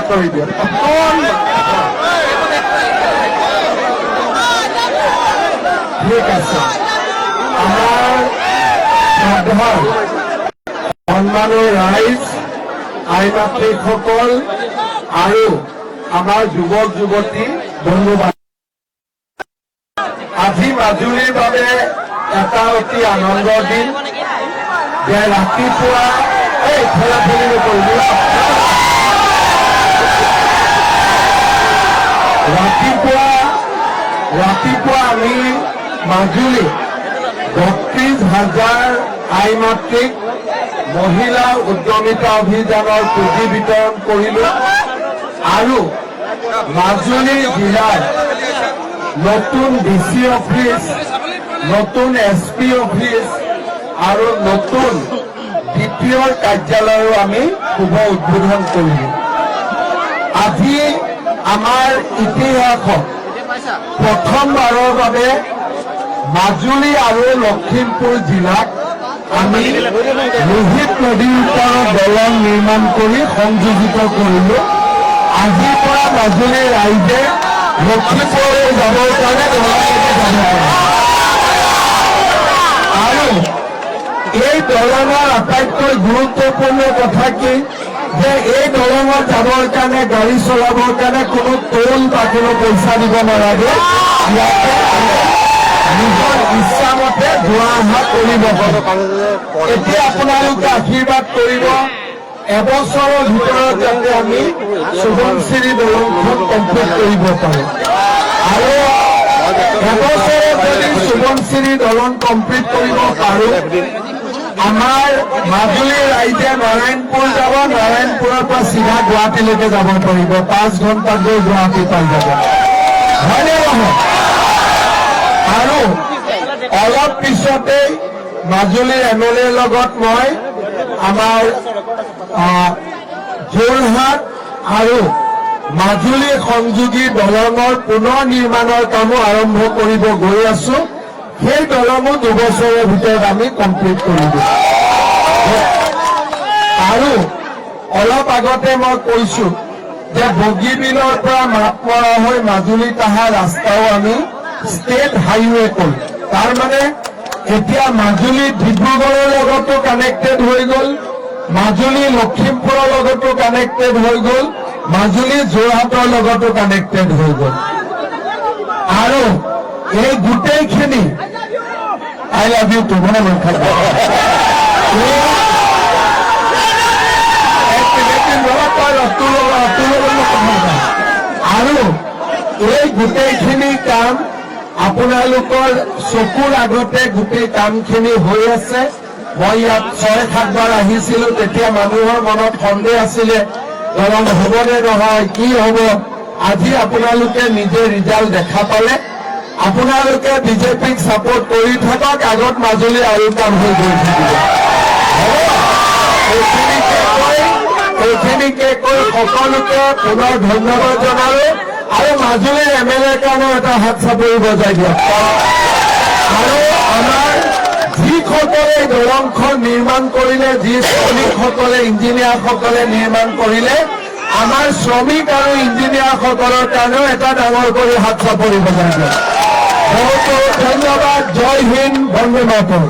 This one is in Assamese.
কৰি দিয়ে ঠিক আছে আমাৰ শ্ৰদ্ধাৰ সন্মানৰ ৰাইজ আইমাতৃসকল আৰু আমাৰ যুৱক যুৱতী বন্ধু আজি মাজুলীৰ বাবে এটা অতি আনন্দৰ দিন যে ৰাতিপুৱা এই ঠেলাঠেলি নকৰিব ৰাতিপুৱা আমি মাজুলী ৩২,০০০ আই মাতৃক মহিলা উদ্যমিতা অভিযানৰ পুঁজি বিতৰণ কৰিলো আৰু মাজুলী জিলাৰ নতুন ডিসি অফিস নতুন এসপি অফিস আৰু নতুন দ্বিতীয় কাৰ্যালয়ও আমি শুভ উদ্বোধন কৰিলো আজি আমাৰ ইতিহাসত প্ৰথমবাৰৰ বাবে মাজুলী আৰু লখিমপুৰ জিলাক আমি লোহিত নদীৰ ওপৰত দলং নিৰ্মাণ কৰি সংযোজিত কৰিলো আজিৰ পৰা মাজুলীৰ ৰাইজে লখিমপুৰলৈ যাবৰ কাৰণে আৰু এই দলঙৰ আটাইতকৈ গুৰুত্বপূৰ্ণ কথা কি যে এই দলঙত যাবৰ কাৰণে গাড়ী চলাবৰ কাৰণে কোনো টোল বা কোনো পইচা দিব নালাগে ইয়াতে নিজৰ ইচ্ছামতে যোৱা অহা কৰিব এতিয়া আপোনালোকে আশীৰ্বাদ কৰিব এবছৰৰ ভিতৰত যাতে আমি সোৱণশিৰি দলংখন কমপ্লিট কৰিব পাৰোঁ আৰু এবছৰত যদি সোৱণশিৰি দলং কমপ্লিট কৰিব পাৰোঁ আমাৰ মাজুলীৰ ৰাইজে নাৰায়ণপুৰ যাব নাৰায়ণপুৰৰ পৰা চিধা গুৱাহাটীলৈকে যাব পাৰিব 5 ঘণ্টাত গৈ গুৱাহাটী পাই যাব হয়নে নহয় আৰু অলপ পিছতেই মাজুলীৰ এমএলএৰ লগত মই আমাৰ যোৰহাট আৰু মাজুলী সংযোগী দলঙৰ পুনৰ নিৰ্মাণৰ কামো আৰম্ভ কৰিব গৈ আছো সেই দলঙো 2 বছৰৰ ভিতৰত আমি কমপ্লিট কৰিব আৰু অলপ আগতে মই কৈছো যে বগীবিলৰ পৰা মাতমৰা হৈ মাজুলী তাহা ৰাস্তাও আমি ষ্টেট হাইৱে কৰিম তাৰ মানে এতিয়া মাজুলী ডিব্ৰুগড়ৰ লগতো কানেক্টেড হৈ গ'ল মাজুলী লখিমপুৰৰ লগতো কানেক্টেড হৈ গ'ল মাজুলী যোৰহাটৰ লগতো কানেক্টেড হৈ গ'ল আৰু এই গোটেইখিনি আই লাভ ইউ তোমাৰ লক্ষ্য আৰু এই গোটেইখিনি কাম আপোনালোকৰ চকুৰ আগতে গোটেই কামখিনি হৈ আছে মই ইয়াত 6-7 বাৰ আহিছিলো তেতিয়া মানুহৰ মনত সন্দেহ আছিলে দলং হ'বনে নহয় কি হ'ব আজি আপোনালোকে নিজে ৰিজাল্ট দেখা পালে আপোনালোকে বিজেপিক সাপোৰ্ট কৰি থাকক আগত মাজুলী আৰু কাম হৈ গৈ থাকিব এইখিনিকে কৈ সকলোকে পুনৰ ধন্যবাদ জনালো আৰু মাজুলীৰ এমএলএৰ কাৰণেও এটা হাত চাপৰি বজাই দিয়ক আৰু আমাৰ যিসকলে দলংখন নিৰ্মাণ কৰিলে যি শ্ৰমিকসকলে ইঞ্জিনিয়াৰসকলে নিৰ্মাণ কৰিলে আমাৰ শ্ৰমিক আৰু ইঞ্জিনিয়াৰসকলৰ কাৰণেও এটা ডাঙৰ কৰি হাত চাপৰি বজাই দিয়ক बहुत बहुत धन्यवाद जय हिंद वंदे मातरम।